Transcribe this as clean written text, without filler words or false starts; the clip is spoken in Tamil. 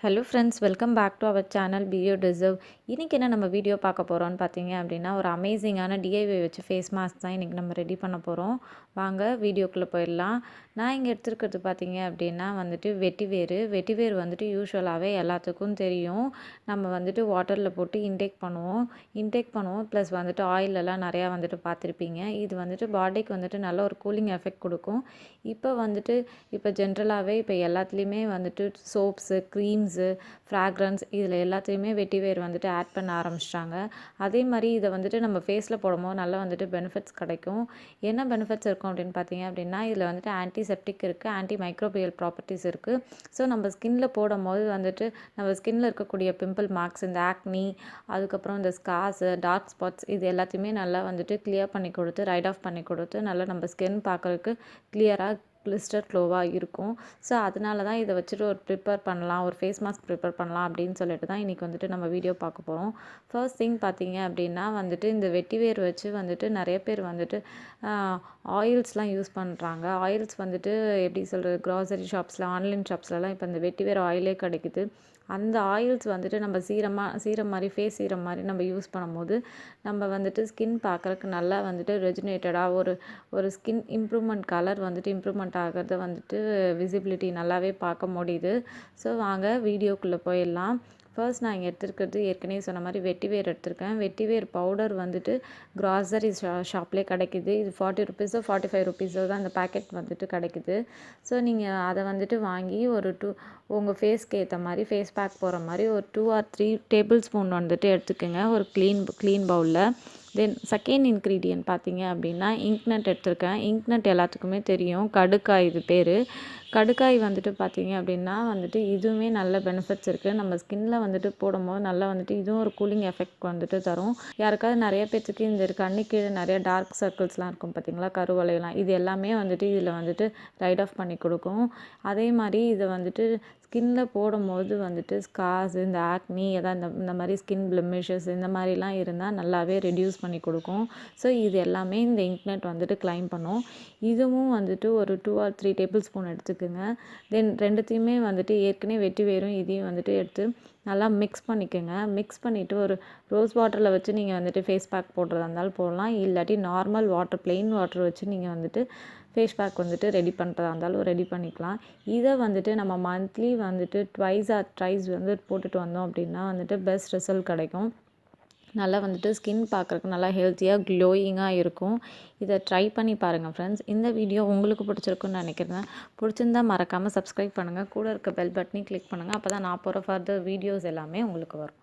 Hello friends, welcome back to our channel be you deserve. இன்றைக்கி என்ன நம்ம வீடியோ பார்க்க போகிறோம்னு பார்த்தீங்க அப்படின்னா, ஒரு அமேசிங்கான டிஐவை வச்சு ஃபேஸ் மாஸ்க் தான் இன்றைக்கி நம்ம ரெடி பண்ண போகிறோம். வாங்க வீடியோக்குள்ளே போயிடலாம். நான் இங்கே எடுத்துருக்கிறது பார்த்தீங்க அப்படின்னா வெட்டிவேர் வந்துட்டு யூஸ்வலாகவே எல்லாத்துக்கும் தெரியும். நம்ம வந்துட்டு வாட்டரில் போட்டு இன்டேக் பண்ணுவோம் ப்ளஸ் வந்துட்டு ஆயிலெல்லாம் நிறையா வந்துட்டு பார்த்துருப்பீங்க. இது வந்துட்டு பாடிக்கு வந்துட்டு நல்ல ஒரு கூலிங் எஃபெக்ட் கொடுக்கும். இப்போ ஜென்ரலாகவே இப்போ எல்லாத்துலேயுமே வந்துட்டு சோப்ஸு, க்ரீம்ஸு, ஃப்ராக்ரன்ஸ் இதில் எல்லாத்தையுமே வெட்டிவேர் வந்துட்டு ஆட் பண்ண ஆரம்பிச்சிட்டாங்க. அதே மாதிரி இதை வந்துட்டு நம்ம ஃபேஸில் போடும்போது நல்லா வந்துட்டு பெனிஃபிட்ஸ் கிடைக்கும். என்ன பெனிஃபிட்ஸ் இருக்கும் அப்படின்னு பார்த்தீங்க அப்படின்னா, இதில் வந்துட்டு ஆன்டிசெப்டிக் இருக்குது, ஆன்டி மைக்ரோபியல் ப்ராப்பர்ட்டிஸ் இருக்குது. ஸோ நம்ம ஸ்கின்ல போடும்போது வந்துட்டு நம்ம ஸ்கின்ல இருக்கக்கூடிய பிம்பிள் மார்க்ஸ், இந்த ஆக்னி, அதுக்கப்புறம் இந்த ஸ்கார்ஸு, டார்க் ஸ்பாட்ஸ் இது எல்லாத்தையுமே நல்லா வந்துட்டு கிளியர் பண்ணி கொடுத்து, ரைட் ஆஃப் பண்ணி கொடுத்து நல்லா நம்ம ஸ்கின் பார்க்குறதுக்கு கிளியராக கிளிஸ்டர் க்ளோவாக இருக்கும். ஸோ அதனால தான் இதை வச்சுட்டு ஒரு ஃபேஸ் மாஸ்க் ப்ரிப்பேர் பண்ணலாம் அப்படின்னு சொல்லிட்டு தான் இன்றைக்கி வந்துட்டு நம்ம வீடியோ பார்க்க போகிறோம். ஃபர்ஸ்ட் திங் பார்த்தீங்க அப்படின்னா வந்துட்டு இந்த வெட்டிவேர் வச்சு வந்துட்டு நிறைய பேர் வந்துட்டு ஆயில்ஸ்லாம் யூஸ் பண்ணுறாங்க. ஆயில்ஸ் வந்துட்டு எப்படி சொல்கிறது, க்ராசரி ஷாப்ஸில், ஆன்லைன் ஷாப்ஸ்லலாம் இப்போ இந்த வெட்டிவேர் ஆயிலே கிடைக்குது. அந்த ஆயில்ஸ் வந்துட்டு நம்ம சீரம் மாதிரி ஃபேஸ் சீரம் மாதிரி நம்ம யூஸ் பண்ணும்போது நம்ம வந்துட்டு ஸ்கின் பார்க்குறக்கு நல்லா வந்துட்டு ரெஜினேட்டடாக ஒரு ஸ்கின் இம்ப்ரூவ்மெண்ட், கலர் வந்துட்டு இம்ப்ரூவ்மெண்ட் ஆகிறத வந்துட்டு விசிபிலிட்டி நல்லாவே பார்க்க முடியுது. ஸோ வாங்க வீடியோக்குள்ளே போயிடலாம். ஃபர்ஸ்ட் நான் இங்கே எடுத்துருக்கிறது ஏற்கனவே சொன்ன மாதிரி வெட்டிவேர் எடுத்திருக்கேன். வெட்டிவேர் பவுடர் வந்துட்டு க்ராசரி ஷாப்லேயே கிடைக்குது. இது 40 ருபீஸோ 45 ருபீஸோ தான் இந்த பேக்கெட் வந்துட்டு கிடைக்குது. ஸோ நீங்கள் அதை வந்துட்டு வாங்கி உங்கள் ஃபேஸ்க்கு ஏற்ற மாதிரி ஃபேஸ் பேக் போகிற மாதிரி ஒரு 2 or 3 டேபிள் ஸ்பூன் வந்துட்டு எடுத்துக்கோங்க ஒரு க்ளீன் பவுலில். தென் செகண்ட் இன்க்ரீடியன்ட் பார்த்தீங்க அப்படின்னா இங்க்நட் எடுத்திருக்கேன். இங்க்நட் எல்லாத்துக்குமே தெரியும், கடுக்காய் இது பேர். கடுக்காய் வந்துட்டு பார்த்தீங்க அப்படின்னா வந்துட்டு இதுவுமே நல்ல பெனிஃபிட்ஸ் இருக்குது. நம்ம ஸ்கின்ல வந்துட்டு போடும்போது நல்லா வந்துட்டு இதுவும் ஒரு கூலிங் எஃபெக்ட் வந்துட்டு தரும். யாருக்காவது நிறைய பேர்த்துக்கு இந்த கண்ணு கீழே நிறைய டார்க் சர்க்கிள்ஸ்லாம் இருக்கும் பார்த்தீங்களா, கருவளையெல்லாம், இது எல்லாமே வந்துட்டு இதில் வந்துட்டு ரைட் ஆஃப் பண்ணி கொடுக்கும். அதே மாதிரி இதை வந்துட்டு ஸ்கின்ல போடும்போது வந்துட்டு ஸ்கார்ஸ், இந்த ஆக்னி, ஏதாவது இந்த மாதிரி ஸ்கின் பிளெமிஷஸ் இந்த மாதிரிலாம் இருந்தால் நல்லாவே ரெடியூஸ் பண்ணி கொடுக்கும். ஸோ இது எல்லாமே இந்த இங்க்நட் வந்துட்டு கிளைம் பண்ணும். இதுவும் வந்துட்டு ஒரு 2 or 3 டேபிள் ஸ்பூன் எடுத்துக்கோங்க. தென் ரெண்டுத்தையுமே வந்துட்டு ஏற்கனவே வெட்டிவேரும் இதையும் வந்துட்டு எடுத்து நல்லா மிக்ஸ் பண்ணிக்கோங்க. மிக்ஸ் பண்ணிவிட்டு ஒரு ரோஸ் வாட்டரில் வச்சு நீங்கள் வந்துட்டு ஃபேஸ் பேக் போடுறதா இருந்தாலும் போடலாம். இல்லாட்டி நார்மல் வாட்டர், ப்ளெயின் வாட்டர் வச்சு நீங்கள் வந்துட்டு ஃபேஸ் பேக் வந்துட்டு ரெடி பண்ணுறதா இருந்தாலும் ரெடி பண்ணிக்கலாம். இதை வந்துட்டு நம்ம மந்த்லி வந்துட்டு ட்வைஸ் ஆர் த்ரைஸ் வந்து போட்டுட்டு வந்தோம் அப்படின்னா வந்துட்டு பெஸ்ட் ரிசல்ட் கிடைக்கும். நல்லா வந்துட்டு ஸ்கின் பார்க்குறக்கு நல்லா ஹெல்த்தியாக க்ளோயிங்காக இருக்கும். இதை ட்ரை பண்ணி பாருங்கள் ஃப்ரெண்ட்ஸ். இந்த வீடியோ உங்களுக்கு பிடிச்சிருக்குன்னு நினைக்கிறேன். பிடிச்சிருந்தா மறக்காமல் சப்ஸ்கிரைப் பண்ணுங்கள். கூட இருக்க பெல் பட்டனையும் கிளிக் பண்ணுங்கள். அப்போ தான் நான் போகிற ஃபர்தர் வீடியோஸ் எல்லாமே உங்களுக்கு வரும்.